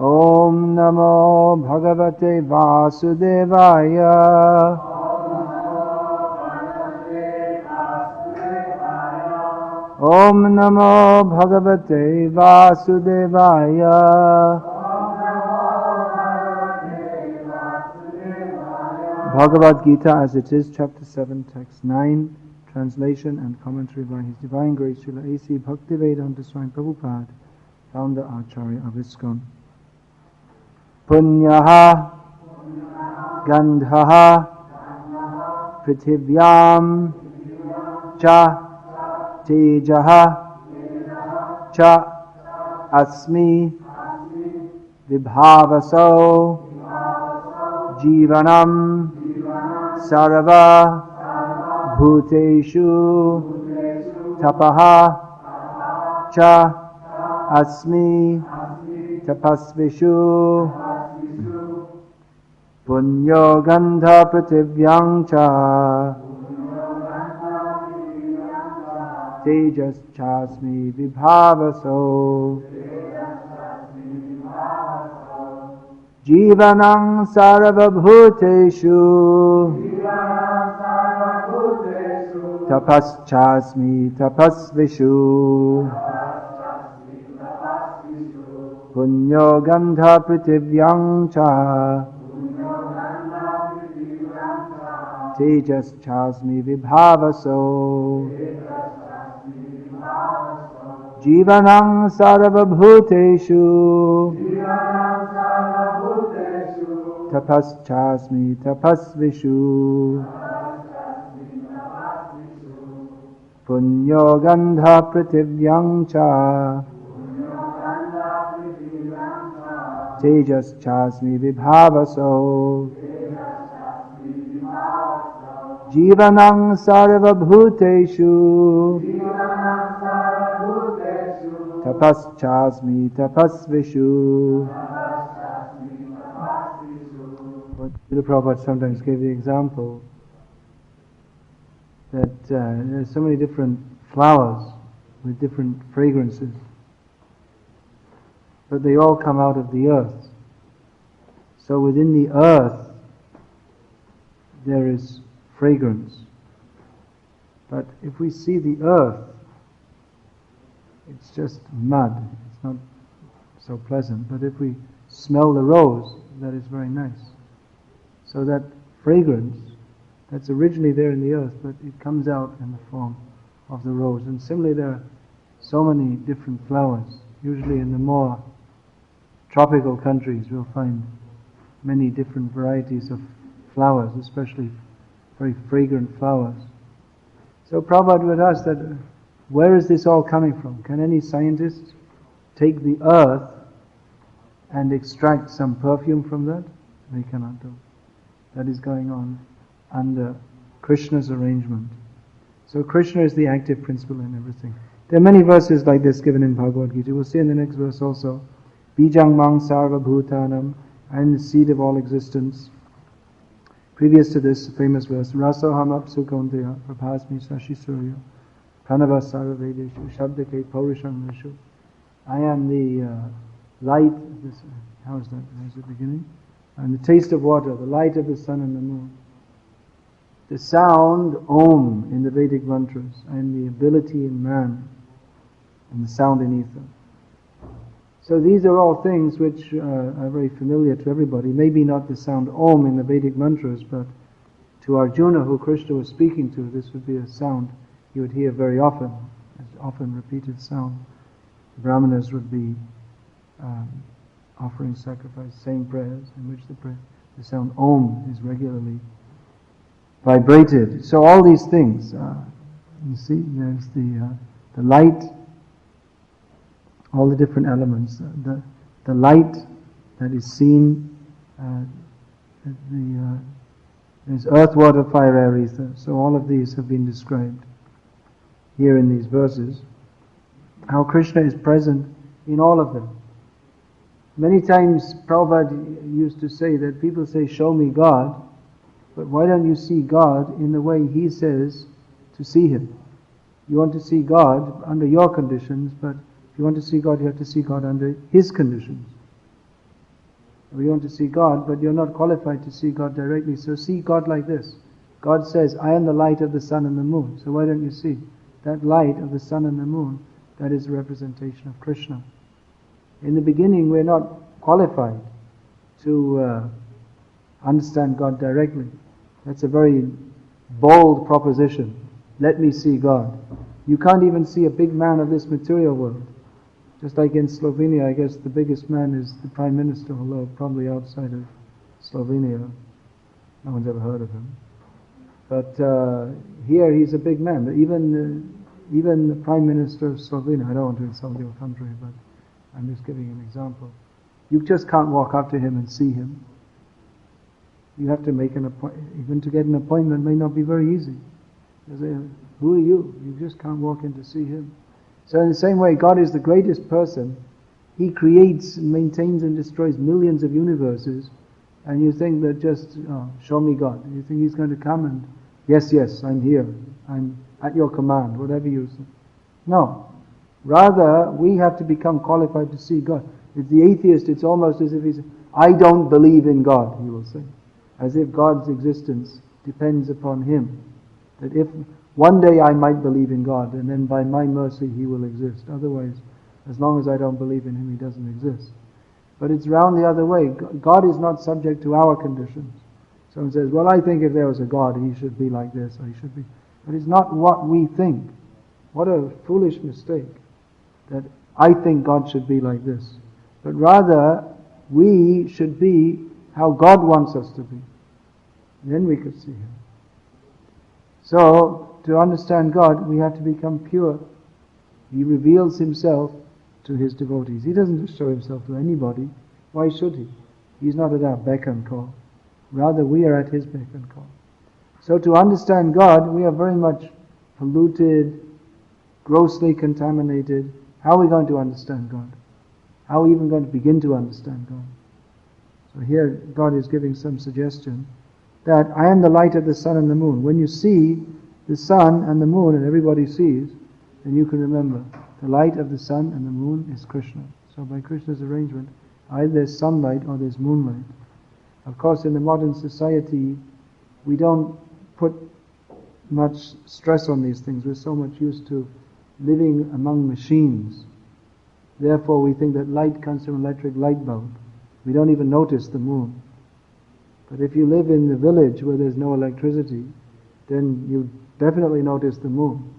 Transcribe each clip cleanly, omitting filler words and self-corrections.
Om Namo Bhagavate Vasudevaya. Om Namo Bhagavate Vasudevaya. Bhagavad Gita as it is, chapter 7, text 9, translation and commentary by His Divine Grace Srila A.C. Bhaktivedanta Swami Prabhupada, founder Acharya of ISKCON. Punyaha Gandhaha Prithivyam Cha Tejaha Cha Asmi Vibhavaso Jivanam Sarva Bhuteshu Tapaha Cha Asmi Tapasvishu Punyo Gandha Prithivyam Cha Tejas Chasmi Vibhavaso Jivanam Sarva Bhuteshu Tapas Chasmi Tapasvishu Punyo Gandha Prithivyam Cha Tejas Chasmi Vibhavaso Jivanam Sarva Bhuteshu Tapas Chasmi Tapasvishu Punyo Gandha Prithivyam Cha Tejas Chasmi Vibhavaso Jivanam Sarva Bhuteshu Tapas Chasmi Tapasvishu. Srila Prabhupada sometimes gave the example that there are so many different flowers with different fragrances, but they all come out of the earth. So within the earth there is fragrance. But if we see the earth, it's just mud. It's not so pleasant. But if we smell the rose, that is very nice. So that fragrance, that's originally there in the earth, but it comes out in the form of the rose. And similarly, there are so many different flowers. Usually in the more tropical countries, we'll find many different varieties of flowers, especially very fragrant flowers. So Prabhupada would ask that, where is this all coming from? Can any scientist take the earth and extract some perfume from that? They cannot do. That is going on under Krishna's arrangement. So Krishna is the active principle in everything. There are many verses like this given in Bhagavad Gita. We'll see in the next verse also. Bijang mang sarva bhutanam, I am the seed of all existence. Previous to this famous verse, Rasoham apsu kaunteya prabhasmi sashi surya pranava sarva vedeshu shabdake paurisham neshu. I am the light, how is that? How's the beginning? I am the taste of water, the light of the sun and the moon. The sound, Om, in the Vedic mantras, I am the ability in man, and the sound in ether. So these are all things which are very familiar to everybody. Maybe not the sound Om in the Vedic mantras, but to Arjuna, who Krishna was speaking to, this would be a sound he would hear very often, as often repeated sound. Brahmanas would be offering sacrifice, saying prayers, in which the sound Om is regularly vibrated. So all these things, you see, there's the light, all the different elements, the light that is seen, there's earth, water, fire, air, ether. So all of these have been described here in these verses. How Krishna is present in all of them. Many times Prabhupada used to say that people say, show me God, but why don't you see God in the way He says to see Him? You want to see God under your conditions, but if you want to see God, you have to see God under His conditions. We want to see God, but you're not qualified to see God directly. So see God like this. God says, I am the light of the sun and the moon. So why don't you see? That light of the sun and the moon, that is a representation of Krishna. In the beginning, we're not qualified to understand God directly. That's a very bold proposition. Let me see God. You can't even see a big man of this material world. Just like in Slovenia, I guess the biggest man is the Prime Minister, although probably outside of Slovenia, no one's ever heard of him. But here he's a big man. Even the Prime Minister of Slovenia, I don't want to insult your country, but I'm just giving an example. You just can't walk up to him and see him. You have to make an appointment. Even to get an appointment may not be very easy. You say, who are you? You just can't walk in to see him. So in the same way, God is the greatest person. He creates, maintains and destroys millions of universes, and you think that just, show me God. You think He's going to come and, yes, I'm here. I'm at your command, whatever you say. No. Rather, we have to become qualified to see God. If the atheist, it's almost as if he says, I don't believe in God, he will say. As if God's existence depends upon him. That if one day I might believe in God, and then by my mercy He will exist. Otherwise, as long as I don't believe in Him, He doesn't exist. But it's round the other way. God is not subject to our conditions. Someone says, well, I think if there was a God, He should be like this, or He should be... But it's not what we think. What a foolish mistake. That I think God should be like this. But rather, we should be how God wants us to be. Then we could see Him. So, to understand God, we have to become pure. He reveals Himself to His devotees. He doesn't just show Himself to anybody. Why should He? He's not at our beck and call. Rather, we are at His beck and call. So to understand God, we are very much polluted, grossly contaminated. How are we going to understand God? How are we even going to begin to understand God? So here, God is giving some suggestion that I am the light of the sun and the moon. When you see the sun and the moon, and everybody sees, then you can remember the light of the sun and the moon is Krishna. So by Krishna's arrangement, either there's sunlight or there's moonlight. Of course, in the modern society, we don't put much stress on these things. We're so much used to living among machines. Therefore, we think that light comes from an electric light bulb. We don't even notice the moon. But if you live in the village where there's no electricity, then you definitely notice the moon.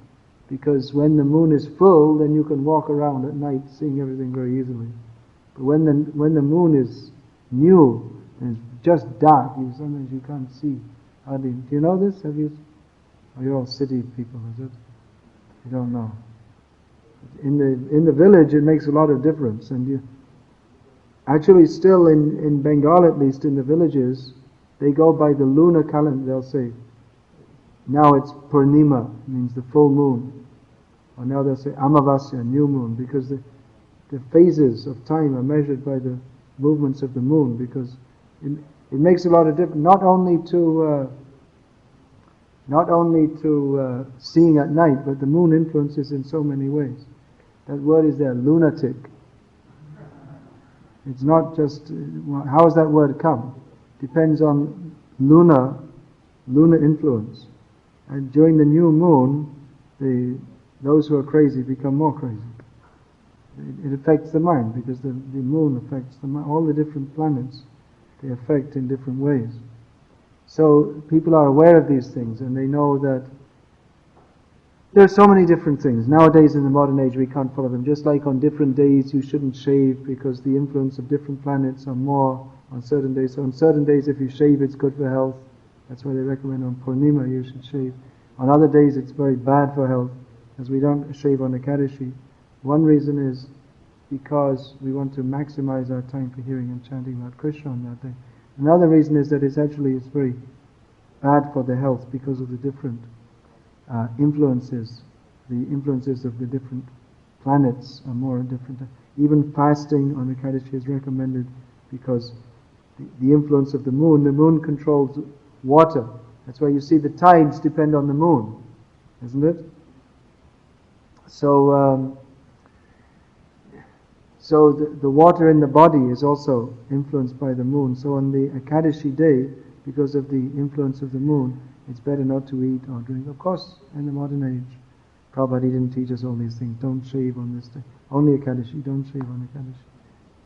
Because when the moon is full, then you can walk around at night seeing everything very easily. But when the moon is new and it's just dark, sometimes you can't see hardly. Do you know this? Have you? Oh, you're all city people, is it? You don't know. In the village, it makes a lot of difference, and you actually still in Bengal, at least in the villages, they go by the lunar calendar. They'll say, now it's Purnima, means the full moon, or now they'll say Amavasya, new moon, because the phases of time are measured by the movements of the moon, because it makes a lot of difference. Not only to seeing at night, but the moon influences in so many ways. That word is there, lunatic. It's not just, how has that word come? Depends on lunar influence. And during the new moon, those who are crazy become more crazy. It affects the mind, because the moon affects the mind. All the different planets, they affect in different ways. So people are aware of these things, and they know that there are so many different things. Nowadays in the modern age we can't follow them. Just like on different days you shouldn't shave because the influence of different planets are more on certain days. So on certain days if you shave it's good for health. That's why they recommend on Purnima you should shave. On other days it's very bad for health, as we don't shave on Ekadashi. One reason is because we want to maximize our time for hearing and chanting about Krishna on that day. Another reason is that it's very bad for the health because of the different influences. The influences of the different planets are more different. Even fasting on Ekadashi is recommended because the influence of the moon controls water. That's why you see the tides depend on the moon, isn't it? So So the water in the body is also influenced by the moon. So on the Ekadashi day, because of the influence of the moon, it's better not to eat or drink. Of course, in the modern age, Prabhupada didn't teach us all these things. Don't shave on this day. Only Ekadashi, don't shave on Ekadashi.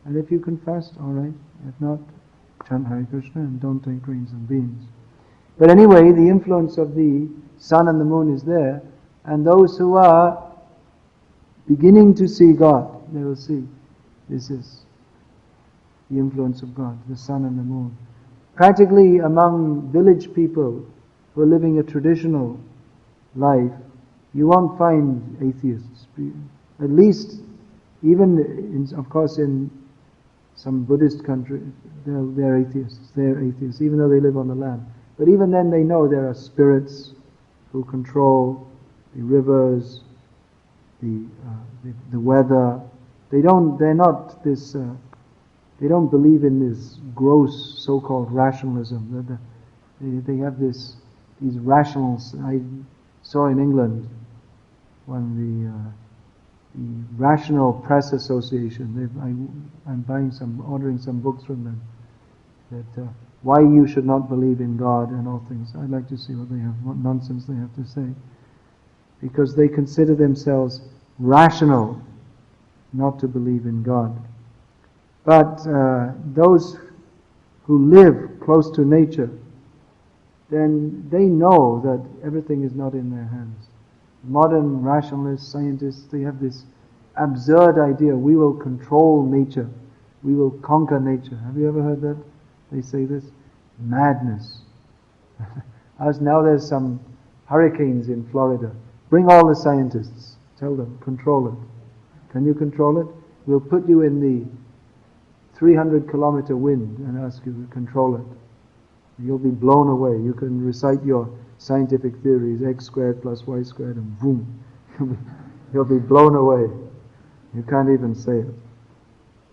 And if you can fast, all right. If not, chant Hare Krishna and don't take grains and beans. But anyway, the influence of the sun and the moon is there, and those who are beginning to see God, they will see this is the influence of God, the sun and the moon. Practically among village people who are living a traditional life, you won't find atheists. At least, even of course in some Buddhist countries, they're atheists. They're atheists, even though they live on the land. But even then, they know there are spirits who control the rivers, the weather. They're not this. They don't believe in this gross so-called rationalism. They have these rationals. I saw in England when the Rational Press Association. I'm ordering some books from them. That why you should not believe in God and all things. I'd like to see what nonsense they have to say, because they consider themselves rational not to believe in God. But those who live close to nature, then they know that everything is not in their hands. Modern rationalists, scientists, they have this absurd idea, we will control nature, we will conquer nature. Have you ever heard that? They say this? Madness. As now there's some hurricanes in Florida. Bring all the scientists. Tell them, control it. Can you control it? We'll put you in the 300-kilometer wind and ask you to control it. You'll be blown away. You can recite your scientific theories, x squared plus y squared, and boom. You'll be blown away. You can't even say it.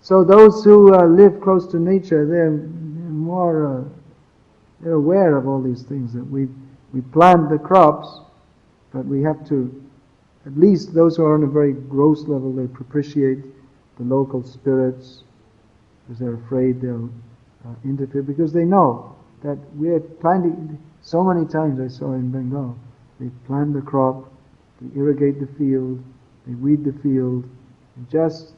So those who live close to nature, they're more, they're aware of all these things, that we plant the crops, but we have to, at least those who are on a very gross level, they propitiate the local spirits, because they're afraid they'll interfere, because they know that we're planting. So many times I saw in Bengal, they plant the crop, they irrigate the field, they weed the field, and just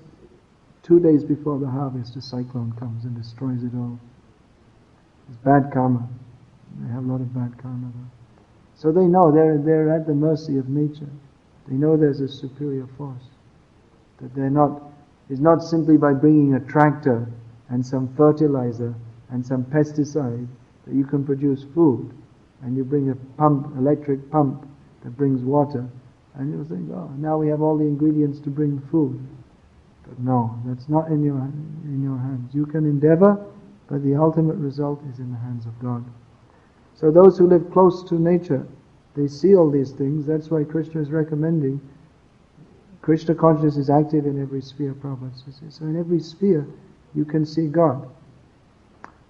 2 days before the harvest, a cyclone comes and destroys it all. It's bad karma. They have a lot of bad karma. So they know they're at the mercy of nature. They know there's a superior force. That it's not simply by bringing a tractor and some fertilizer and some pesticide that you can produce food. And you bring a pump, electric pump that brings water, and you'll think, oh, now we have all the ingredients to bring food. But no, that's not in your hands. You can endeavor, but the ultimate result is in the hands of God. So those who live close to nature, they see all these things. That's why Krishna is recommending. Krishna consciousness is active in every sphere, Prabhupada says. So in every sphere, you can see God.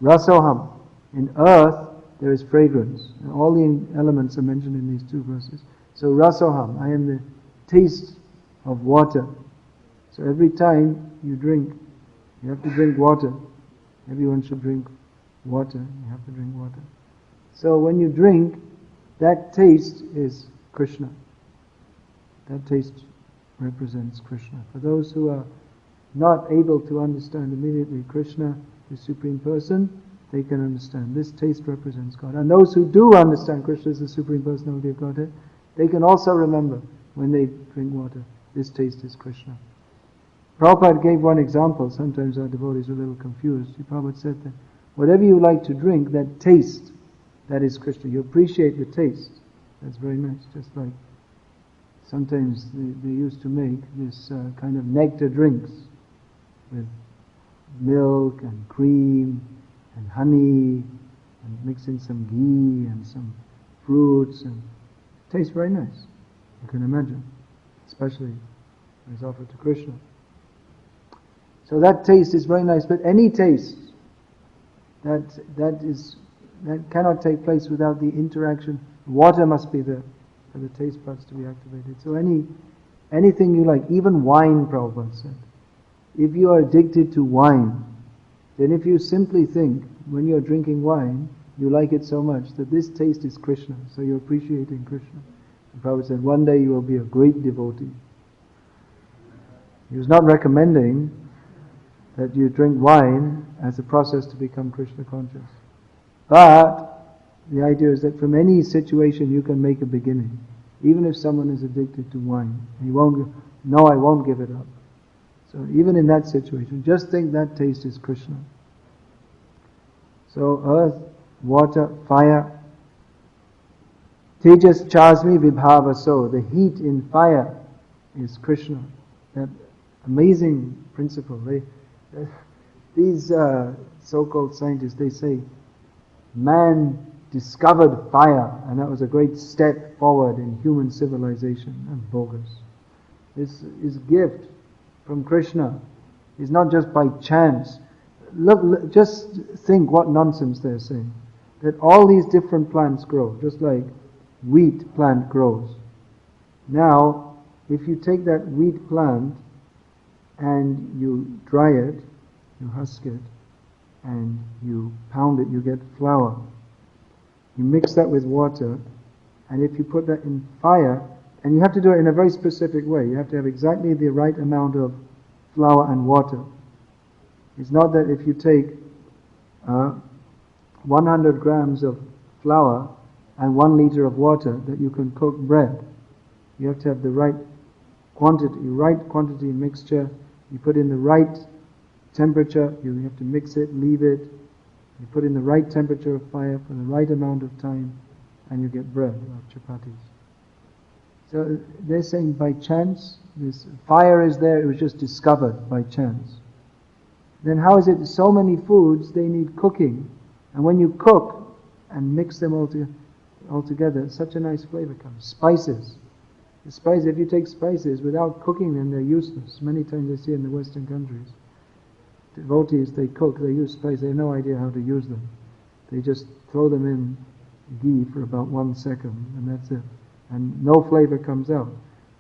Rasoham. In earth, there is fragrance. And all the elements are mentioned in these two verses. So rasoham, I am the taste of water. So every time you drink, you have to drink water. Everyone should drink water. You have to drink water. So when you drink, that taste is Krishna. That taste represents Krishna. For those who are not able to understand immediately Krishna, the Supreme Person, they can understand. This taste represents God. And those who do understand Krishna as the Supreme Personality of Godhead, they can also remember when they drink water, this taste is Krishna. Prabhupada gave one example. Sometimes our devotees are a little confused. Prabhupada said that whatever you like to drink, that taste, that is Krishna. You appreciate the taste. That's very nice. Just like sometimes they used to make this kind of nectar drinks with milk and cream and honey and mix in some ghee and some fruits, and it tastes very nice. You can imagine, especially when it's offered to Krishna. So that taste is very nice, but any taste that cannot take place without the interaction. Water must be there for the taste buds to be activated. So anything you like, even wine, Prabhupada said. if you are addicted to wine, then if you simply think, when you're drinking wine, you like it so much that this taste is Krishna, so you're appreciating Krishna. The Prabhupada said, one day you will be a great devotee. He was not recommending that you drink wine as a process to become Krishna conscious. But the idea is that from any situation you can make a beginning. Even if someone is addicted to wine, he won't, no, I won't give it up. So even in that situation, just think that taste is Krishna. So earth, water, fire. Tejas chasmi vibhavaso. The heat in fire is Krishna. That amazing principle. These so-called scientists, they say, man discovered fire, and that was a great step forward in human civilization. And bogus. This is gift from Krishna. It's not just by chance. Look, just think what nonsense they're saying. That all these different plants grow, just like wheat plant grows. Now, if you take that wheat plant and you dry it, you husk it, and you pound it, you get flour. You mix that with water, and if you put that in fire, and you have to do it in a very specific way. You have to have exactly the right amount of flour and water. It's not that if you take 100 grams of flour and 1 liter of water that you can cook bread. You have to have the right quantity mixture. You put in the right temperature. You have to mix it, leave it. You put in the right temperature of fire for the right amount of time, and you get bread or chapatis. So they're saying by chance, this fire is there, it was just discovered by chance. Then how is it so many foods, they need cooking, and when you cook and mix them all together, such a nice flavor comes. Spices. The spices, if you take spices, without cooking them, they're useless. Many times I see in the Western countries, devotees, they cook, they use spices, they have no idea how to use them. They just throw them in ghee for about 1 second, and that's it. And no flavor comes out.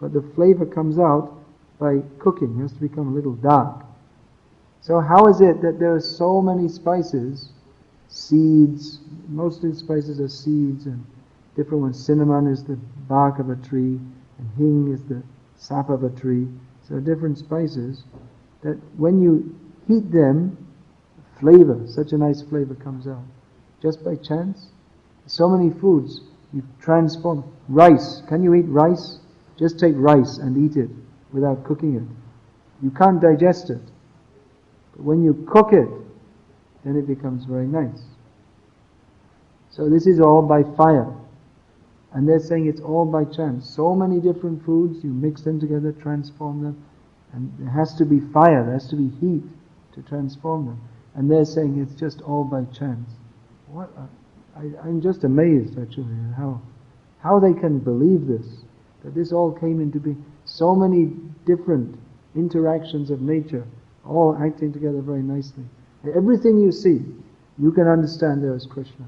But the flavor comes out by cooking. It has to become a little dark. So how is it that there are so many spices, seeds, most of the spices are seeds and different ones. Cinnamon is the bark of a tree, and hing is the sap of a tree. So different spices that when you heat them, flavor, such a nice flavor comes out. Just by chance. So many foods. You transform. Rice. Can you eat rice? Just take rice and eat it without cooking it. You can't digest it. But when you cook it, then it becomes very nice. So this is all by fire. And they're saying it's all by chance. So many different foods, you mix them together, transform them. And there has to be fire, there has to be heat to transform them. And they're saying it's just all by chance. I'm just amazed actually how they can believe this, that this all came into being. So many different interactions of nature, all acting together very nicely. Everything you see, you can understand there is Krishna.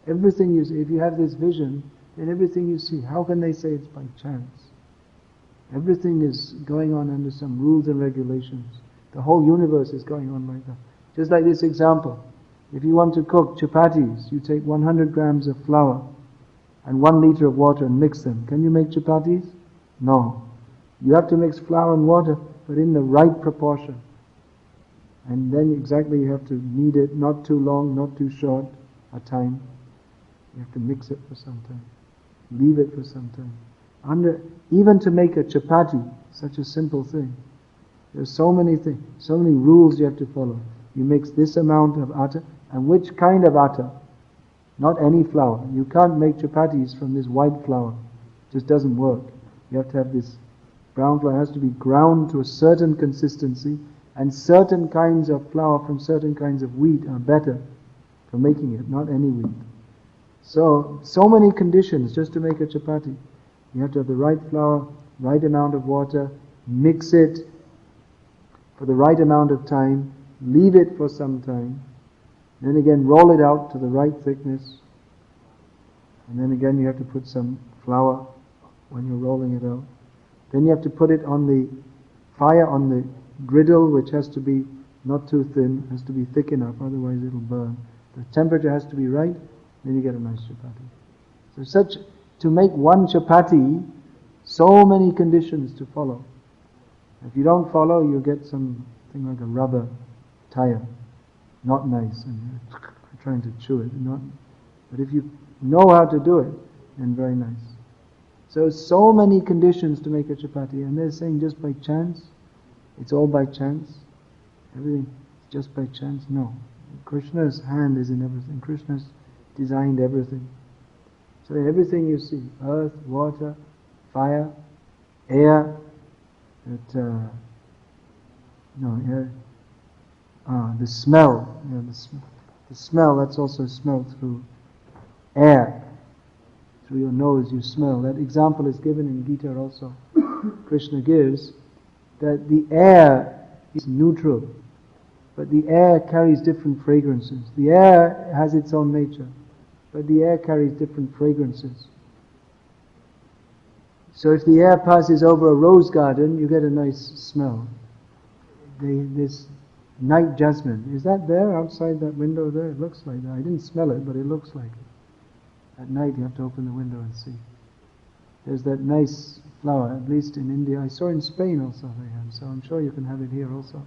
Everything you see, if you have this vision, then everything you see, how can they say it's by chance? Everything is going on under some rules and regulations. The whole universe is going on like that. Just like this example. If you want to cook chapatis, you take 100 grams of flour and 1 liter of water and mix them. Can you make chapatis? No. You have to mix flour and water, but in the right proportion. And then exactly you have to knead it, not too long, not too short a time. You have to mix it for some time. Leave it for some time. Even to make a chapati, such a simple thing. There's so many things, so many rules you have to follow. You mix this amount of atta, and which kind of atta? Not any flour. You can't make chapatis from this white flour. It just doesn't work. You have to have this brown flour. It has to be ground to a certain consistency, and certain kinds of flour from certain kinds of wheat are better for making it, not any wheat. So many conditions just to make a chapati. You have to have the right flour, right amount of water, mix it for the right amount of time, leave it for some time, then again roll it out to the right thickness, and then again you have to put some flour when you're rolling it out. Then you have to put it on the fire on the griddle which has to be not too thin, has to be thick enough, otherwise it'll burn. The temperature has to be right, then you get a nice chapati. So to make one chapati, so many conditions to follow. If you don't follow, you'll get something like a rubber tire, not nice, and you're trying to chew it. But if you know how to do it, then very nice. So many conditions to make a chapati, and they're saying just by chance, it's all by chance, everything just by chance. No, Krishna's hand is in everything. Krishna's designed everything. So in everything you see, earth, water, fire, air, the smell. The smell, that's also smelled through air. Through your nose you smell. That example is given in Gita also. Krishna gives that the air is neutral, but the air carries different fragrances. The air has its own nature, but the air carries different fragrances. So if the air passes over a rose garden, you get a nice smell. This night jasmine, is that there outside that window there? It looks like that. I didn't smell it, but it looks like it. At night you have to open the window and see. There's that nice flower, at least in India. I saw in Spain also they have, so I'm sure you can have it here also.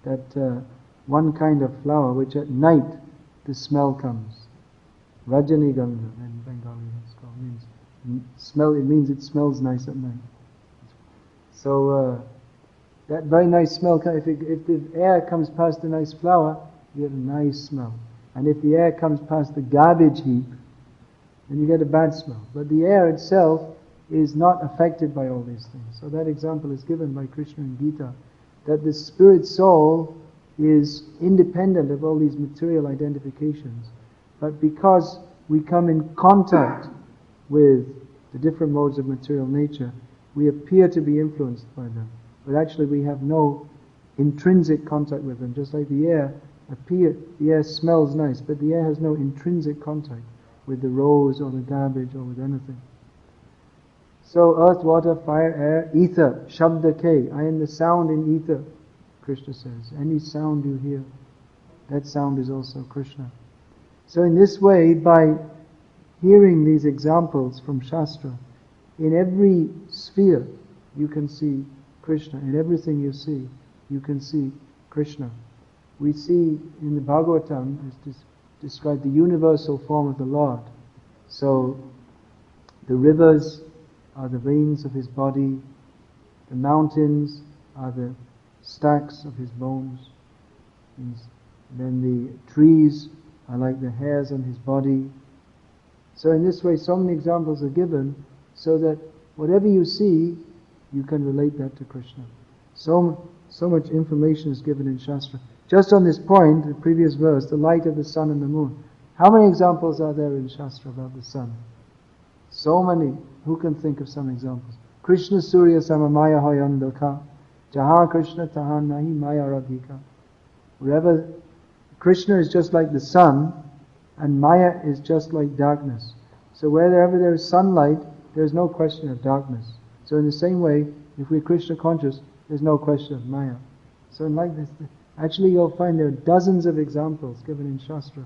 That one kind of flower which at night the smell comes. Rajanigandha in Bengali it's called. It means it smells nice at night. So that very nice smell, if the air comes past the nice flower, you get a nice smell. And if the air comes past the garbage heap, then you get a bad smell. But the air itself is not affected by all these things. So that example is given by Krishna in Gita, that the spirit soul is independent of all these material identifications. But because we come in contact with the different modes of material nature, we appear to be influenced by them. But actually we have no intrinsic contact with them. Just like the air smells nice, but the air has no intrinsic contact with the rose or the garbage or with anything. So earth, water, fire, air, ether, shabda ke, I am the sound in ether, Krishna says. Any sound you hear, that sound is also Krishna. So in this way, by hearing these examples from Shastra, in every sphere you can see Krishna. In everything you see, you can see Krishna. We see in the Bhagavatam, it's described the universal form of the Lord. So the rivers are the veins of his body, the mountains are the stacks of his bones, and then the trees are like the hairs on his body. So in this way, so many examples are given, so that whatever you see, you can relate that to Krishna. So much information is given in Shastra. Just on this point, the previous verse, the light of the sun and the moon. How many examples are there in Shastra about the sun? So many. Who can think of some examples? Krishna Surya Samamaya Hoyandaka, Jaha Krishna Taha Nahi Maya Radhika. Wherever Krishna is just like the sun, and Maya is just like darkness. So wherever there is sunlight, there is no question of darkness. So in the same way, if we're Krishna conscious, there's no question of Maya. So in like this, actually you'll find there are dozens of examples given in Shastra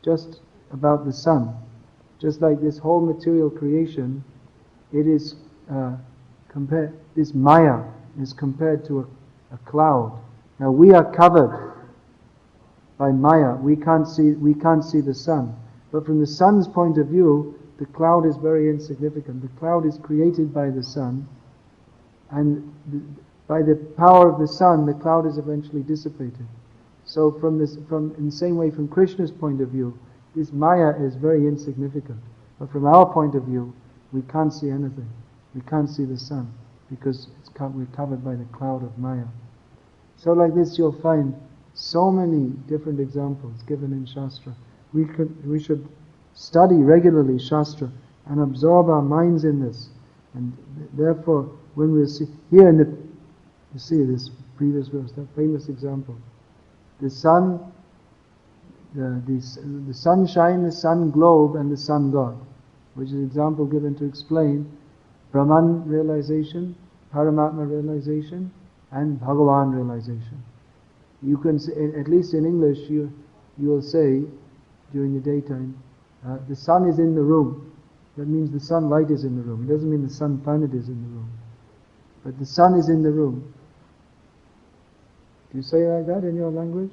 just about the sun. Just like this whole material creation, it is this Maya is compared to a cloud. Now we are covered by Maya. We can't see the sun. But from the sun's point of view, the cloud is very insignificant. The cloud is created by the sun, and by the power of the sun, the cloud is eventually dissipated. So in the same way, from Krishna's point of view, this Maya is very insignificant. But from our point of view, we can't see anything. We can't see the sun because we're covered by the cloud of Maya. So like this, you'll find so many different examples given in Shastra. We should study regularly Shastra and absorb our minds in this. And therefore, when we see here you see this previous verse, that famous example, the sun, the sunshine, the sun globe, and the sun god, which is an example given to explain Brahman realization, Paramatma realization, and Bhagavan realization. You can say, at least in English, you will say during the daytime, the sun is in the room. That means the sunlight is in the room. It doesn't mean the sun planet is in the room. But the sun is in the room. Do you say like that in your language?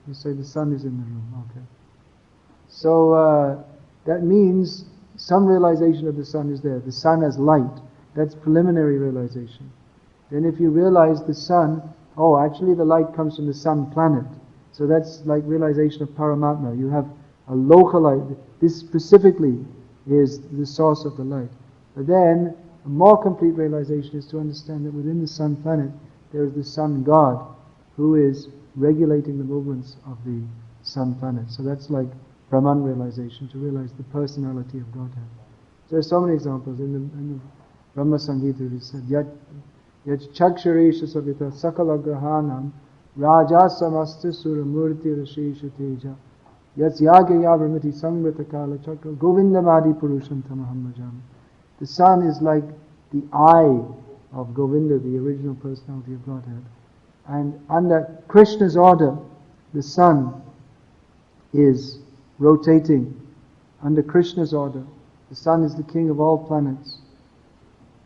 You say the sun is in the room, okay. So that means some realization of the sun is there. The sun as light. That's preliminary realization. Then if you realize the sun, oh, actually the light comes from the sun planet. So that's like realization of Paramatma. You have a local light. This specifically is the source of the light. But then a more complete realization is to understand that within the sun planet there is the sun god who is regulating the movements of the sun planet. So that's like Brahman realization, to realize the personality of Godhead. So there are so many examples. In the Brahma Samhita it is said, Yat chaksharesha savita sakala grahanam raja samasta suramurti rashesha teja yat yagya brahmati samvrita kala chakra govindamadi purusham tamaham bhajami. The sun is like the eye of Govinda, the original personality of Godhead. And under Krishna's order, the sun is rotating. Under Krishna's order, the sun is the king of all planets.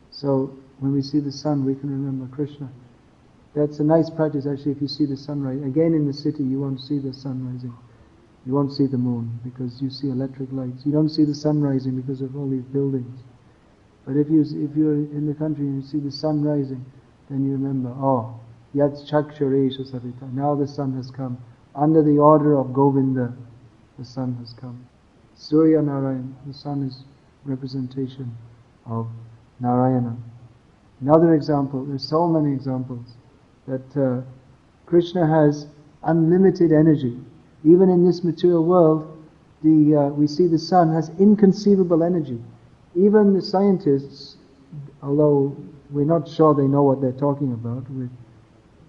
So when we see the sun, we can remember Krishna. That's a nice practice actually. If you see the sunrise, again in the city you won't see the sun rising. You won't see the moon because you see electric lights. You don't see the sun rising because of all these buildings. But if you're in the country and you see the sun rising, then you remember, oh, Yat chaksharesha savita. Now the sun has come. Under the order of Govinda, the sun has come. Surya Narayan, the sun is representation of Narayana. Another example, there's so many examples, that Krishna has unlimited energy. Even in this material world, we see the sun has inconceivable energy. Even the scientists, although we're not sure they know what they're talking about, we're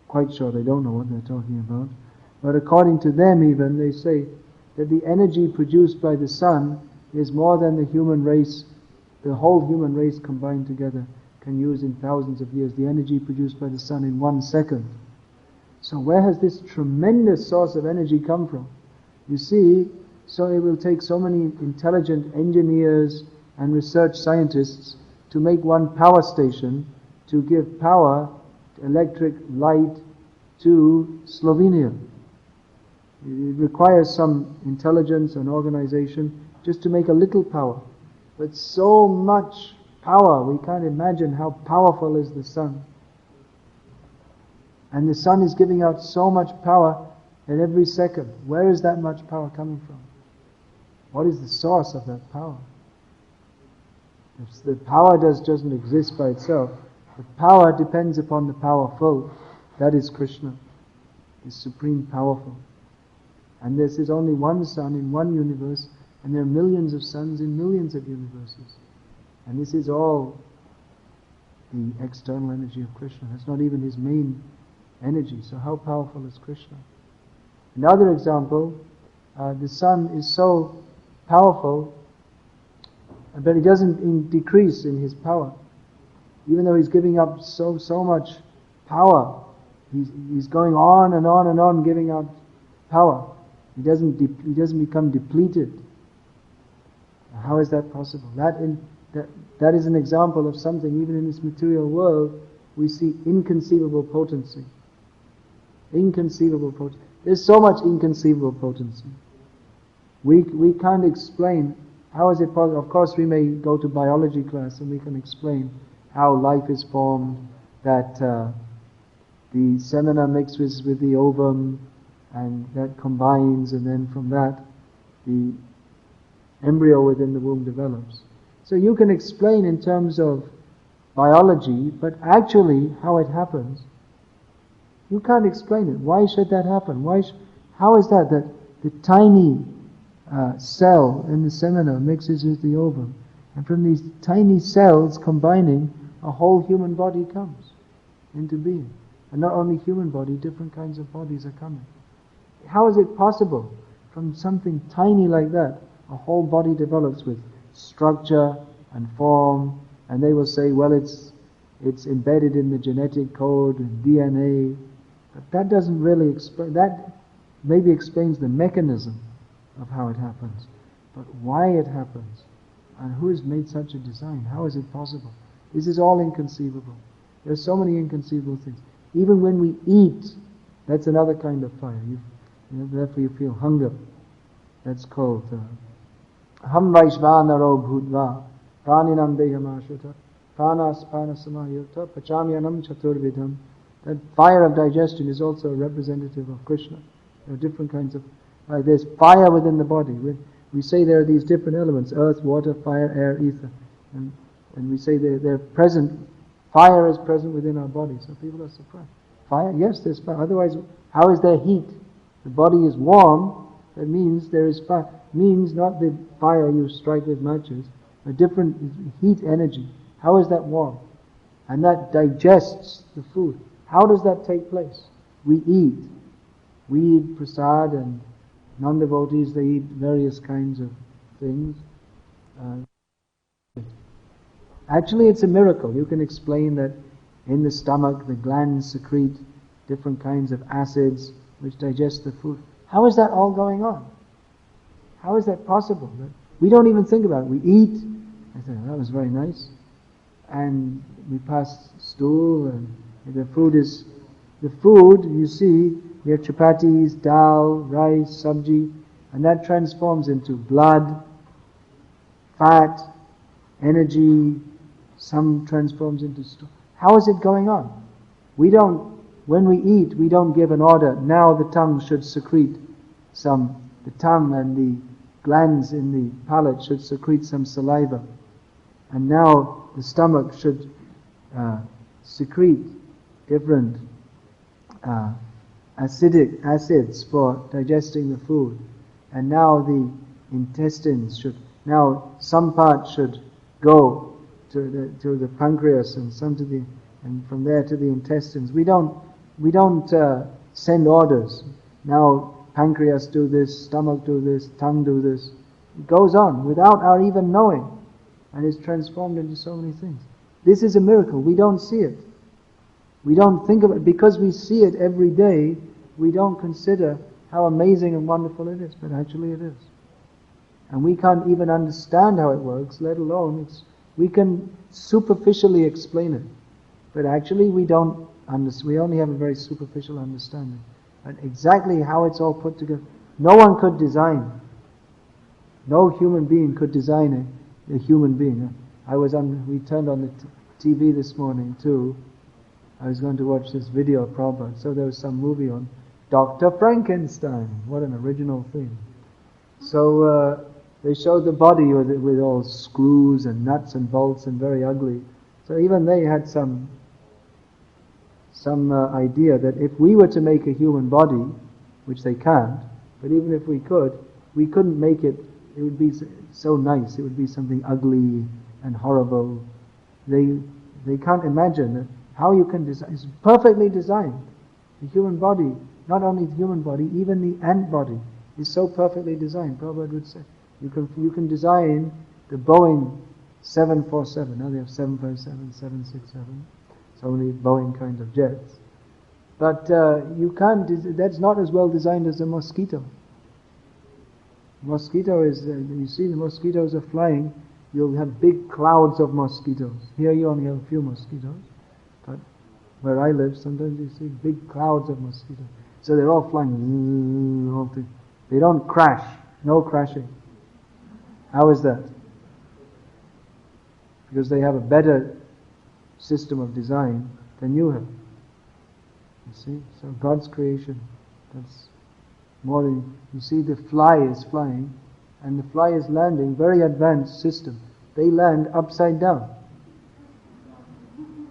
quite sure they don't know what they're talking about, but according to them even, they say that the energy produced by the sun is more than the human race, the whole human race combined together can use in thousands of years. The energy produced by the sun in 1 second. So where has this tremendous source of energy come from? You see, so it will take so many intelligent engineers and research scientists to make one power station to give power, electric light to Slovenia. It requires some intelligence and organization just to make a little power. But so much power, we can't imagine how powerful is the sun. And the sun is giving out so much power at every second. Where is that much power coming from? What is the source of that power? If the power doesn't exist by itself, the power depends upon the powerful. That is Krishna, the supreme powerful. And this is only one sun in one universe, and there are millions of suns in millions of universes. And this is all the external energy of Krishna. That's not even his main energy. So how powerful is Krishna? Another example, the sun is so powerful, but it doesn't decrease in his power. Even though he's giving up so much power, he's going on and on and on giving out power. He doesn't become depleted. How is that possible? That is an example of something. Even in this material world, we see inconceivable potency. Inconceivable potency. There's so much inconceivable potency. We can't explain. How is it possible? Of course, we may go to biology class and we can explain how life is formed, that the semina mixes with the ovum, and that combines, and then from that, the embryo within the womb develops. So you can explain in terms of biology, but actually how it happens, you can't explain it. Why should that happen? How is that the tiny cell in the semina mixes with the ovum, and from these tiny cells combining, a whole human body comes into being. And not only human body, different kinds of bodies are coming. How is it possible? From something tiny like that, a whole body develops with structure and form, and they will say, well, it's it's embedded in the genetic code and DNA. But that doesn't really explain, that maybe explains the mechanism of how it happens. But why it happens, and who has made such a design, how is it possible? This is all inconceivable. There are so many inconceivable things. Even when we eat, that's another kind of fire. Therefore you feel hunger. That's called Ham Vaishvanaro Bhudva Praninam Dehamashuta Pranas Panasamayutta Pachamyanam Chaturvidham. That fire of digestion is also a representative of Krishna. There are different kinds of fire. There's fire within the body. We say there are these different elements: earth, water, fire, air, ether. And we say they're present. Fire is present within our body. So people are surprised. Fire? Yes, there's fire. Otherwise, how is there heat? The body is warm. That means there is fire. Means not the fire you strike with matches, a different heat energy. How is that warm? And that digests the food. How does that take place? We eat. We eat prasad, and non-devotees, they eat various kinds of things. Actually, it's a miracle. You can explain that in the stomach, the glands secrete different kinds of acids which digest the food. How is that all going on? How is that possible? We don't even think about it. We eat. I think that was very nice. And we pass stool, and the food, you see, we have chapatis, dal, rice, sabji, and that transforms into blood, fat, energy, some transforms into stool. How is it going on? When we eat, we don't give an order, now the tongue should secrete the tongue and the glands in the palate should secrete some saliva. And now the stomach should secrete different acidic acids for digesting the food. And now the intestines now some part should go to the pancreas and and from there to the intestines. We don't send orders. Now pancreas do this, stomach do this, tongue do this. It goes on without our even knowing, and is transformed into so many things. This is a miracle. We don't see it. We don't think of it. Because we see it every day, we don't consider how amazing and wonderful it is, but actually it is. And we can't even understand how it works, let alone we can superficially explain it. But actually we don't understand. We only have a very superficial understanding. And exactly how it's all put together, no one could design. No human being could design a human being. We turned on the TV this morning too. I was going to watch this video of Prabhupada. So there was some movie on Dr. Frankenstein. What an original thing. So they showed the body with all screws and nuts and bolts and very ugly. So even they had some idea that if we were to make a human body, which they can't, but even if we could, we couldn't make it. It would be so nice. It would be something ugly and horrible. They can't imagine that how you can design. It's perfectly designed. The human body, not only the human body, even the ant body is so perfectly designed. Prabhupada would say, you can design the Boeing 747. Now they have 757, 767. So many Boeing kinds of jets. But you can't. That's not as well designed as a mosquito. Mosquito is, you see the mosquitoes are flying, you'll have big clouds of mosquitoes. Here you only have a few mosquitoes, but where I live sometimes you see big clouds of mosquitoes. So they're all flying, they don't crash, no crashing. How is that? Because they have a better system of design than you have. You see? So God's creation, that's more than, you see the fly is flying and the fly is landing, very advanced system. They land upside down.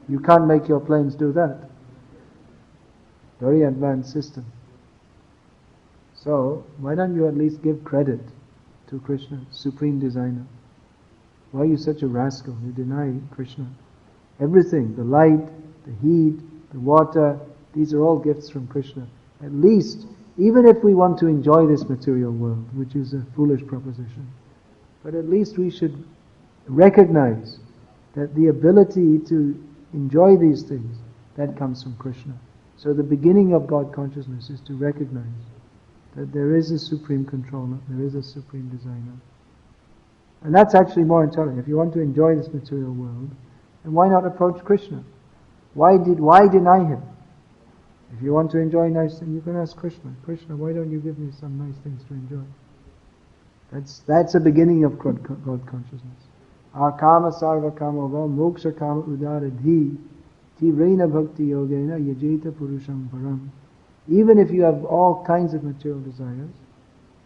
You can't make your planes do that. Very advanced system. So why don't you at least give credit to Krishna, Supreme Designer? Why are you such a rascal? You deny Krishna. Everything, the light, the heat, the water, these are all gifts from Krishna. At least, even if we want to enjoy this material world, which is a foolish proposition, but at least we should recognize that the ability to enjoy these things, that comes from Krishna. So the beginning of God consciousness is to recognize that there is a supreme controller, there is a supreme designer. And that's actually more intelligent. If you want to enjoy this material world, then why not approach Krishna? Why deny him? If you want to enjoy nice things, you can ask Krishna. Krishna, why don't you give me some nice things to enjoy? That's the beginning of God consciousness. Akama sarva kama va moksha kama udaradhi tivrena bhakti yogena yajeta purusham param. Even if you have all kinds of material desires,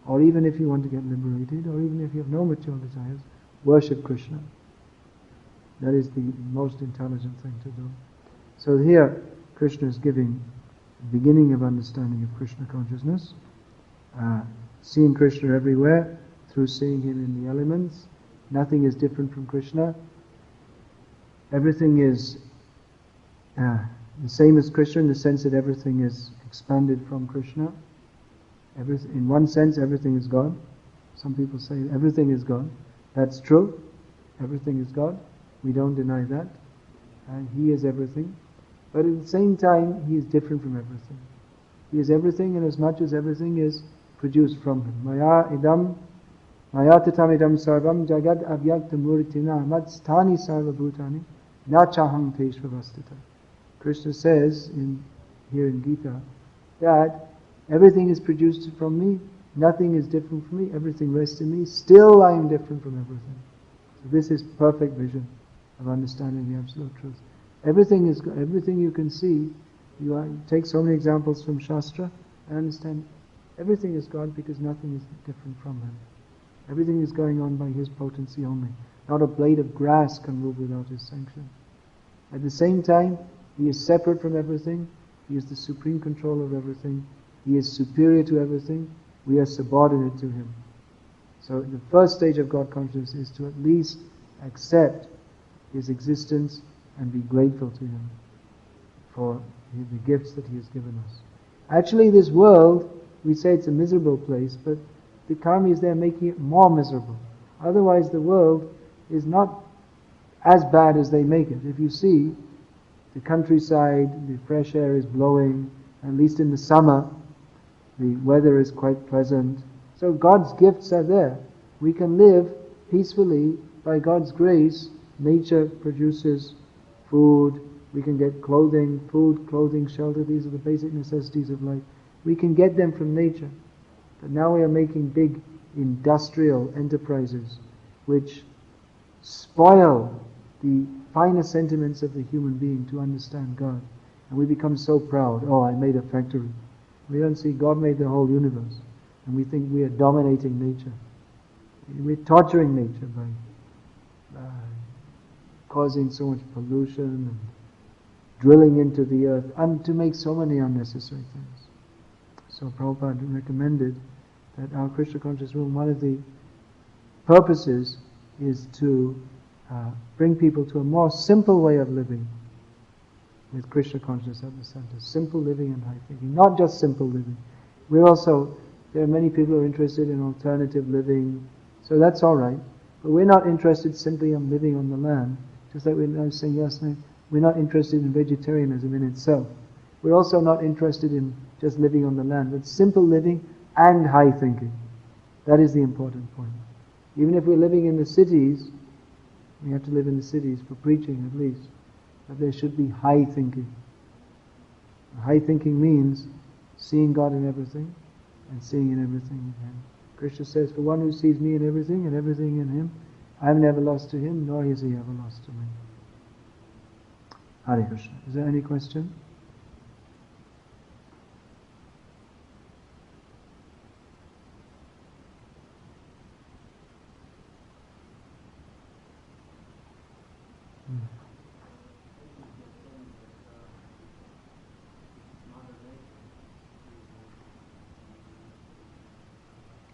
or even if you want to get liberated, or even if you have no material desires, worship Krishna. That is the most intelligent thing to do. So here, Krishna is giving the beginning of understanding of Krishna consciousness, seeing Krishna everywhere, through seeing him in the elements. Nothing is different from Krishna. Everything is the same as Krishna in the sense that everything is expanded from Krishna. In one sense, everything is God. Some people say everything is God. That's true. Everything is God. We don't deny that. He is everything. But at the same time, he is different from everything. He is everything, and as much as everything is produced from him. Maya tatam idam sarvam jagad avyakta muritina matstani sarva bhutani nachaham teshvavastita. Krishna says here in Gita that everything is produced from me, nothing is different from me, everything rests in me, still I am different from everything. So this is perfect vision of understanding the absolute truth. Everything you can see. Take so many examples from Shastra and understand everything is God because nothing is different from him. Everything is going on by his potency only. Not a blade of grass can move without his sanction. At the same time, he is separate from everything. He is the supreme controller of everything. He is superior to everything. We are subordinate to him. So the first stage of God consciousness is to at least accept his existence and be grateful to him for the gifts that he has given us. Actually, this world, we say it's a miserable place, but the karma is there making it more miserable. Otherwise, the world is not as bad as they make it. If you see, the countryside, the fresh air is blowing, at least in the summer, the weather is quite pleasant. So God's gifts are there. We can live peacefully by God's grace. Nature produces food, we can get clothing, food, clothing, shelter. These are the basic necessities of life. We can get them from nature. But now we are making big industrial enterprises which spoil the finer sentiments of the human being to understand God. And we become so proud. Oh, I made a factory. We don't see God made the whole universe. And we think we are dominating nature. We're torturing nature by causing so much pollution and drilling into the earth and to make so many unnecessary things. So Prabhupada recommended that our Krishna conscious rule, one of the purposes is to bring people to a more simple way of living with Krishna consciousness at the center. Simple living and high thinking. Not just simple living. There are many people who are interested in alternative living, so that's alright. But we're not interested simply in living on the land. Just like I was saying yesterday, we're not interested in vegetarianism in itself. We're also not interested in just living on the land, but simple living and high thinking. That is the important point. Even if we're living in the cities, we have to live in the cities for preaching at least, but there should be high thinking. High thinking means seeing God in everything and seeing in everything in Him. Krishna says, for one who sees me in everything and everything in him, I am never lost to him, nor is he ever lost to me. Hare Krishna. Is there any question?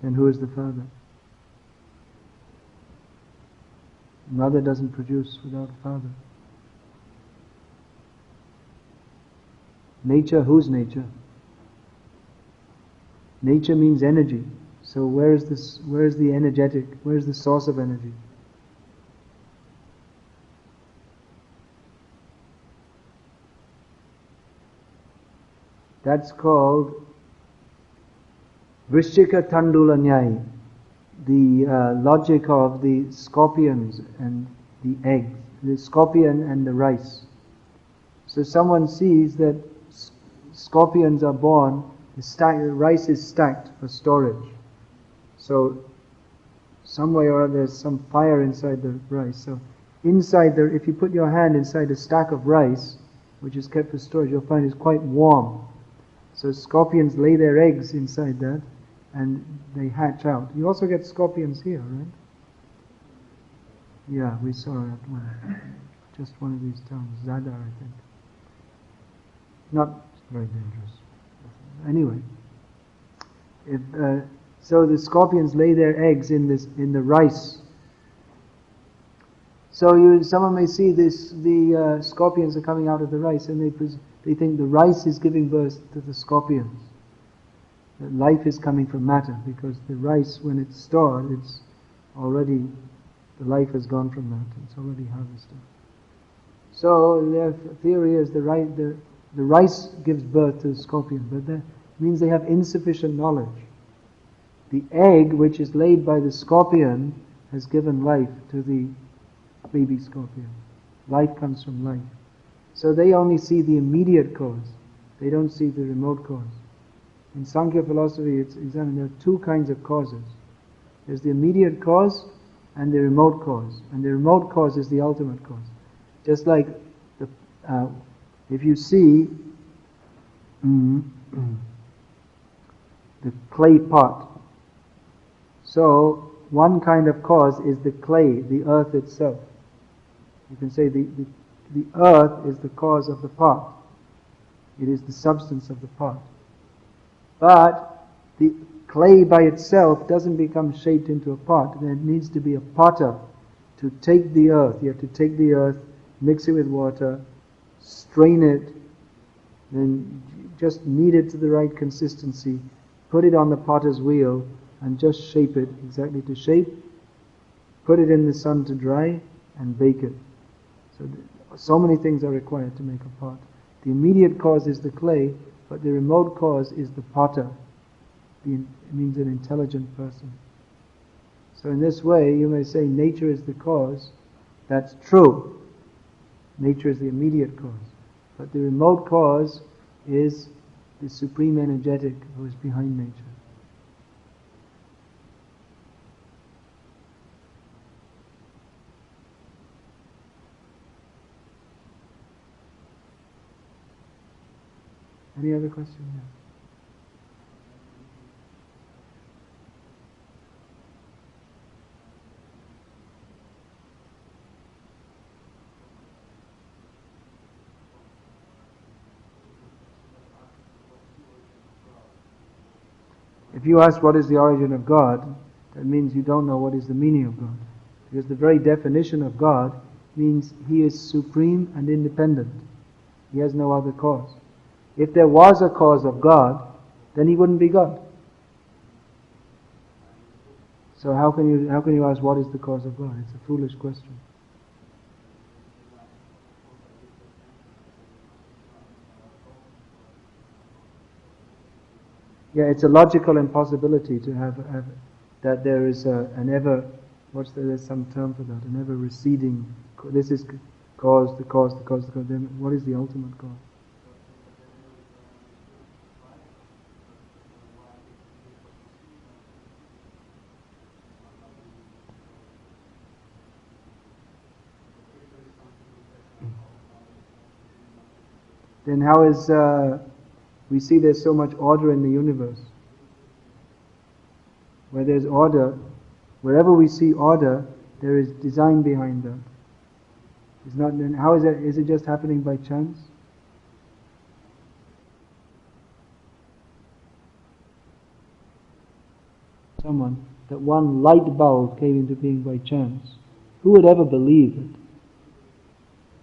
And who is the father? Mother doesn't produce without a father. Nature, whose nature? Nature means energy. So where is the energetic? Where is the source of energy? That's called Vrishchika Tandula Nyai, the logic of the scorpions and the eggs, the scorpion and the rice. So someone sees that scorpions are born, the rice is stacked for storage. So some way or other there's some fire inside the rice. So inside there, if you put your hand inside a stack of rice, which is kept for storage, you'll find it's quite warm. So scorpions lay their eggs inside that, and they hatch out. You also get scorpions here, right? Yeah, we saw it at one. Just one of these towns, Zadar, I think. Not very dangerous. Anyway, so the scorpions lay their eggs in the rice. So someone may see the scorpions are coming out of the rice, and they think the rice is giving birth to the scorpions. That life is coming from matter, because the rice, when it's stored, it's already, the life has gone from that. It's already harvested. So their theory is the rice gives birth to the scorpion, but that means they have insufficient knowledge. The egg, which is laid by the scorpion, has given life to the baby scorpion. Life comes from life. So they only see the immediate cause. They don't see the remote cause. In Sankhya philosophy, it's examined. There are two kinds of causes. There's the immediate cause and the remote cause. And the remote cause is the ultimate cause. Just like if you see the clay pot. So one kind of cause is the clay, the earth itself. You can say the earth is the cause of the pot. It is the substance of the pot. But the clay by itself doesn't become shaped into a pot. There needs to be a potter to take the earth. You have to take the earth, mix it with water, strain it, then just knead it to the right consistency, put it on the potter's wheel, and just shape it exactly to shape, put it in the sun to dry, and bake it. So many things are required to make a pot. The immediate cause is the clay, but the remote cause is the potter. It means an intelligent person. So in this way, you may say nature is the cause. That's true. Nature is the immediate cause. But the remote cause is the supreme energetic who is behind nature. Any other question? Yeah. If you ask what is the origin of God, that means you don't know what is the meaning of God. Because the very definition of God means He is supreme and independent. He has no other cause. If there was a cause of God, then He wouldn't be God. So how can you ask what is the cause of God? It's a foolish question. Yeah, it's a logical impossibility to have that there is an ever, there's some term for that, an ever receding, this is cause, the cause, then what is the ultimate cause? Then how is, we see there's so much order in the universe. Where there's order, wherever we see order, there is design behind that. It's not, then how is that, is it just happening by chance? Someone, that one light bulb came into being by chance. Who would ever believe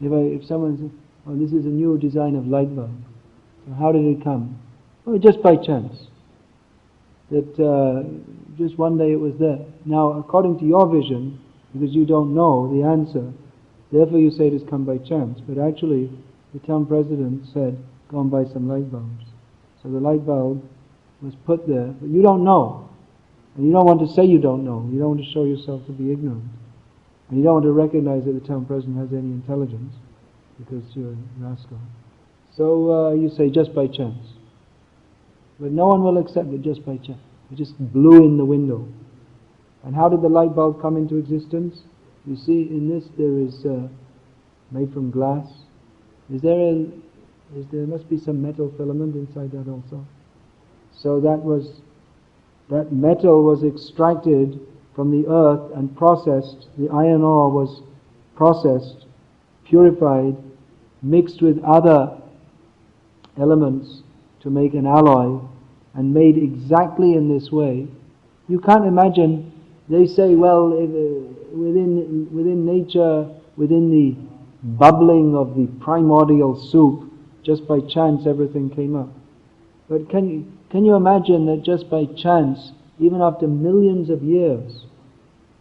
it? If someone says, oh, this is a new design of light bulb. So how did it come? Oh, just by chance. That just one day it was there. Now, according to your vision, because you don't know the answer, therefore you say it has come by chance. But actually, the town president said, go and buy some light bulbs. So the light bulb was put there, but you don't know. And you don't want to say you don't know. You don't want to show yourself to be ignorant. And you don't want to recognize that the time present has any intelligence, because you're a rascal. So you say, just by chance. But no one will accept it just by chance. It just blew in the window. And how did the light bulb come into existence? You see, in this there is made from glass. There must be some metal filament inside that also. So that metal was extracted from the earth and processed. The iron ore was processed, purified, mixed with other elements to make an alloy, and made exactly in this way. You can't imagine. They say, well, within nature, within the bubbling of the primordial soup, just by chance everything came up. But can you imagine that just by chance, even after millions of years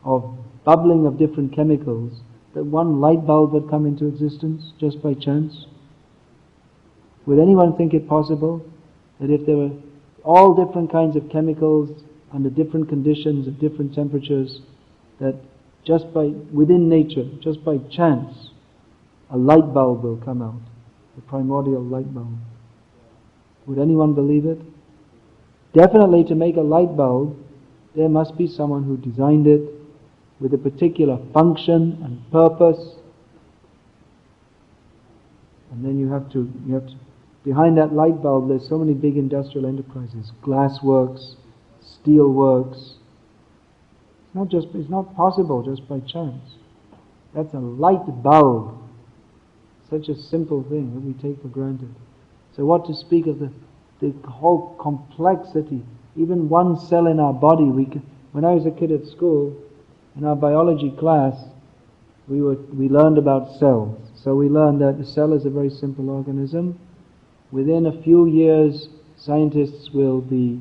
of bubbling of different chemicals, that one light bulb would come into existence just by chance? Would anyone think it possible that if there were all different kinds of chemicals under different conditions of different temperatures, that just by, within nature, just by chance, a light bulb will come out, the primordial light bulb? Would anyone believe it? Definitely, to make a light bulb, there must be someone who designed it with a particular function and purpose. And then you have to behind that light bulb, there's so many big industrial enterprises, glass works, steel works. It's not possible just by chance. That's a light bulb. Such a simple thing that we take for granted. So what to speak of the whole complexity. Even one cell in our body, when I was a kid at school, in our biology class, we learned about cells. So we learned that a cell is a very simple organism. Within a few years, scientists will be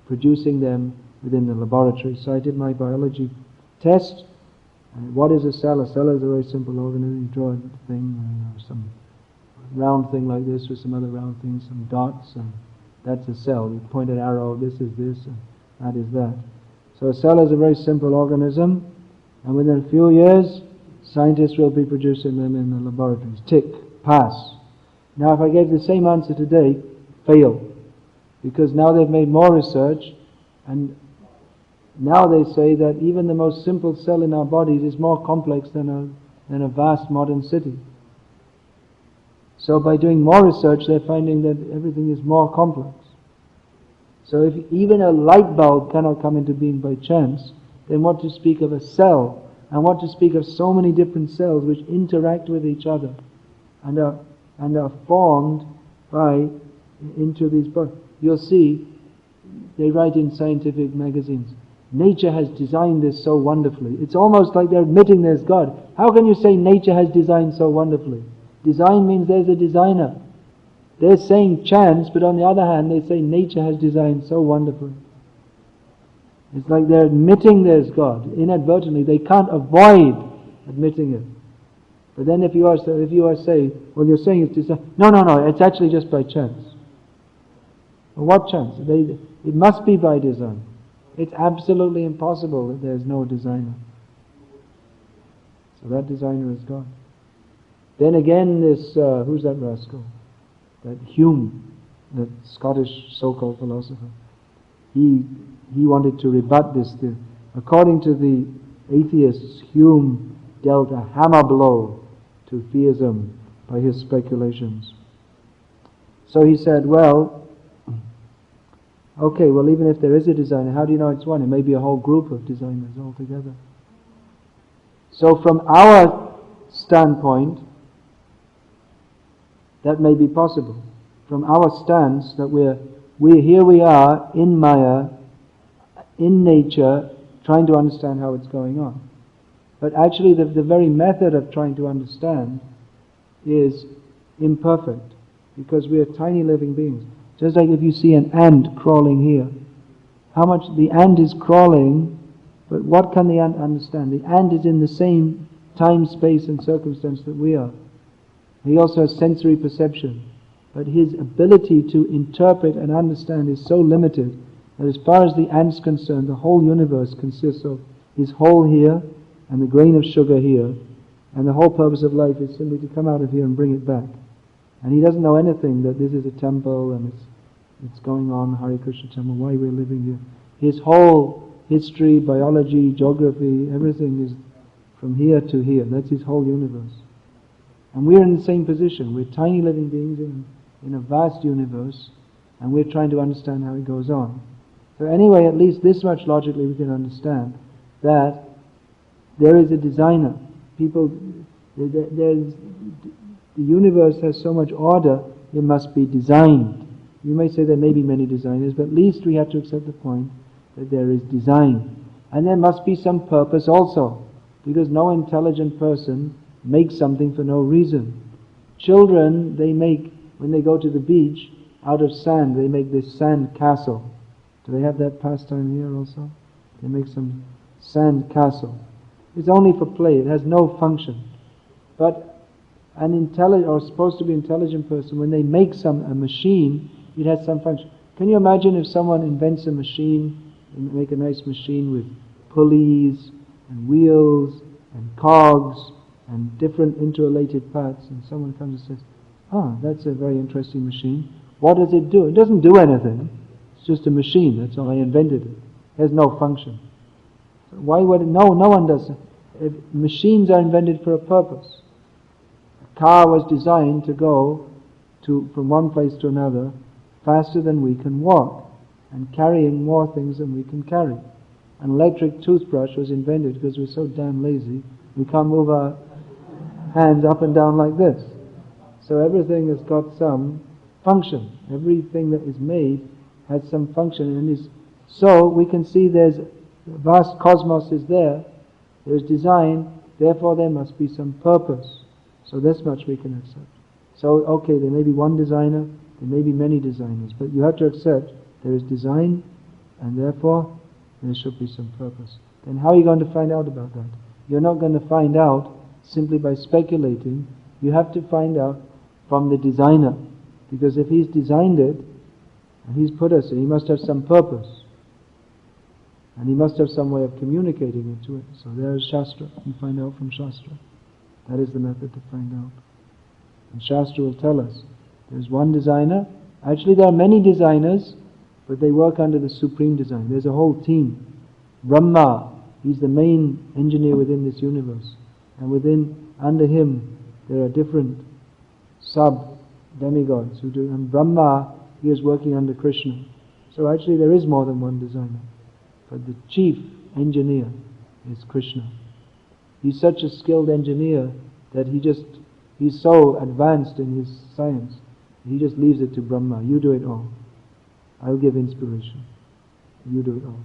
producing them within the laboratory. So I did my biology test. And what is a cell? A cell is a very simple organism. You draw a thing, some round thing like this with some other round things, some dots, and that's a cell. You point an arrow, this is this, and that is that. So a cell is a very simple organism, and within a few years, scientists will be producing them in the laboratories. Tick, pass. Now if I gave the same answer today, fail. Because now they've made more research, and now they say that even the most simple cell in our bodies is more complex than a vast modern city. So by doing more research, they're finding that everything is more complex. So if even a light bulb cannot come into being by chance, then what to speak of a cell, and what to speak of so many different cells which interact with each other and are formed into these bodies. You'll see, they write in scientific magazines, nature has designed this so wonderfully. It's almost like they're admitting there's God. How can you say nature has designed so wonderfully? Design means there's a designer. They're saying chance, but on the other hand, they say nature has designed so wonderfully. It's like they're admitting there's God. Inadvertently, they can't avoid admitting it. But then if you are saying, well, you're saying it's design. No, it's actually just by chance. Well, what chance? It must be by design. It's absolutely impossible that there's no designer. So that designer is God. Then again, this, who's that rascal? That Hume, that Scottish so-called philosopher. He wanted to rebut this theory. According to the atheists, Hume dealt a hammer blow to theism by his speculations. So he said, well, okay, well, even if there is a designer, how do you know it's one? It may be a whole group of designers altogether. So from our standpoint, that may be possible. From our stance, that here we are in Maya, in nature, trying to understand how it's going on. But actually the very method of trying to understand is imperfect, because we are tiny living beings. Just like if you see an ant crawling here, how much the ant is crawling, but what can the ant understand? The ant is in the same time, space and circumstance that we are. He also has sensory perception. but his ability to interpret and understand is so limited that as far as the ant's concerned, the whole universe consists of his hole here and the grain of sugar here, and the whole purpose of life is simply to come out of here and bring it back. And he doesn't know anything that this is a temple and it's going on, Hare Krishna temple, why we're living here. His whole history, biology, geography, everything is from here to here. That's his whole universe. And we're in the same position. We're tiny living beings in a vast universe, and we're trying to understand how it goes on. So anyway, at least this much logically we can understand that there is a designer. The universe has so much order, it must be designed. You may say there may be many designers, but at least we have to accept the point that there is design. And there must be some purpose also, because no intelligent person makes something for no reason. Children, when they go to the beach, out of sand, they make this sand castle. Do they have that pastime here also? They make some sand castle. It's only for play, it has no function. But an intelligent, or supposed to be intelligent person, when they make a machine, it has some function. Can you imagine if someone invents a machine, and make a nice machine with pulleys and wheels and cogs and different interrelated parts, and someone comes and says, that's a very interesting machine. What does it do? It doesn't do anything. It's just a machine, that's all. I invented it. It has no function. Why would it? No one does it. If machines are invented for a purpose. A car was designed to go from one place to another faster than we can walk, and carrying more things than we can carry. An electric toothbrush was invented because we're so damn lazy, we can't move our hands up and down like this. So everything has got some function. Everything that is made has some function, and so we can see there's the vast cosmos is there is design, therefore there must be some purpose. So this much we can accept. So okay, there may be one designer, there may be many designers, but you have to accept there is design, and therefore there should be some purpose. Then how are you going to find out about that? You're not going to find out simply by speculating. You have to find out from the designer, because if he's designed it, and he's put us in, he must have some purpose. And he must have some way of communicating it to it. So there is Shastra. You find out from Shastra. That is the method to find out. And Shastra will tell us. There's one designer. Actually there are many designers, but they work under the supreme design. There's a whole team. Brahma, he's the main engineer within this universe. And under him, there are different sub-demigods who do. And Brahma, he is working under Krishna. So actually there is more than one designer. But the chief engineer is Krishna. He's such a skilled engineer that he's so advanced in his science, he just leaves it to Brahma. You do it all. I'll give inspiration. You do it all.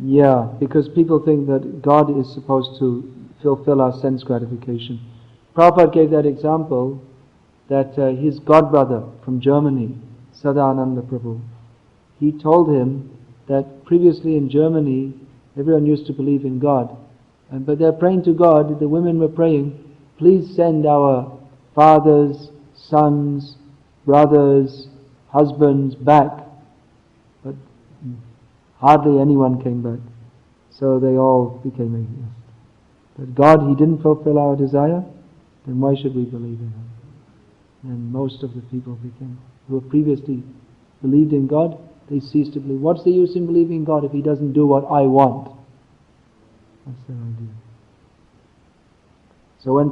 Yeah, because people think that God is supposed to fulfill our sense gratification. Prabhupada gave that example that his godbrother from Germany, Sadananda Prabhu, he told him that previously in Germany everyone used to believe in God, but they're praying to God, the women were praying, please send our fathers, sons, brothers, husbands back. But hardly anyone came back. So they all became atheists. But God, He didn't fulfill our desire, then why should we believe in Him? And most of the people who have previously believed in God, they ceased to believe. What's the use in believing in God if He doesn't do what I want? That's their idea. So when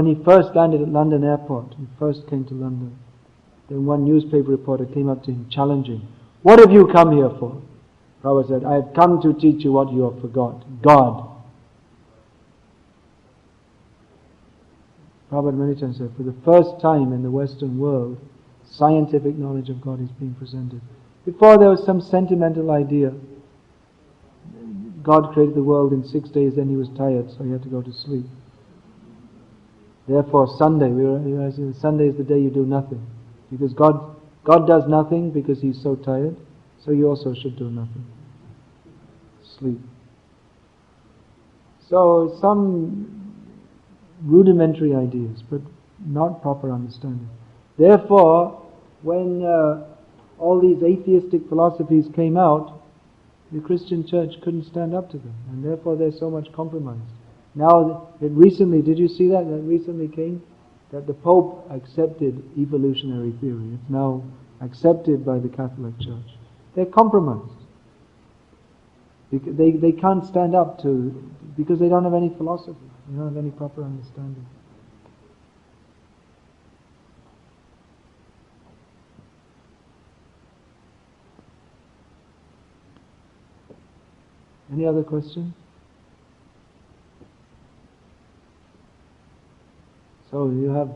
he first landed at London airport, he first came to London, then one newspaper reporter came up to him challenging, What have you come here for? Prabhupada said, I have come to teach you what you have forgot. God. Prabhupada many times said, for the first time in the Western world, scientific knowledge of God is being presented. Before there was some sentimental idea. God created the world in 6 days, then he was tired, so he had to go to sleep. Therefore, Sunday, Sunday is the day you do nothing. Because God does nothing because he's so tired, so you also should do nothing. Sleep. So, some rudimentary ideas, but not proper understanding. Therefore, when all these atheistic philosophies came out, the Christian church couldn't stand up to them, and therefore there's so much compromise. Now, it recently, did you see that? That recently came? That the Pope accepted evolutionary theory. It's now accepted by the Catholic Church. They're compromised. They can't stand up to, because they don't have any philosophy. They don't have any proper understanding. Any other questions? So you have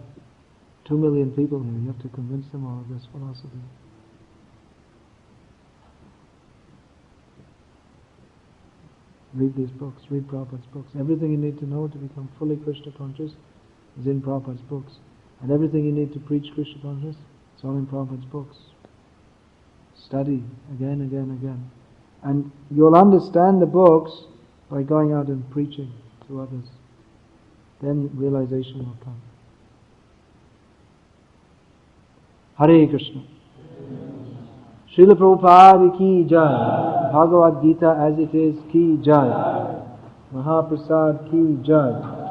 2 million people here. You have to convince them all of this philosophy. Read these books. Read Prabhupada's books. Everything you need to know to become fully Krishna conscious is in Prabhupada's books. And everything you need to preach Krishna consciousness, it's all in Prabhupada's books. Study again, again, again. And you'll understand the books by going out and preaching to others. Then realization will come. Hare Krishna. Srila Prabhupada ki jai. Bhagavad Gita as it is ki jai. Mahaprasad ki jai.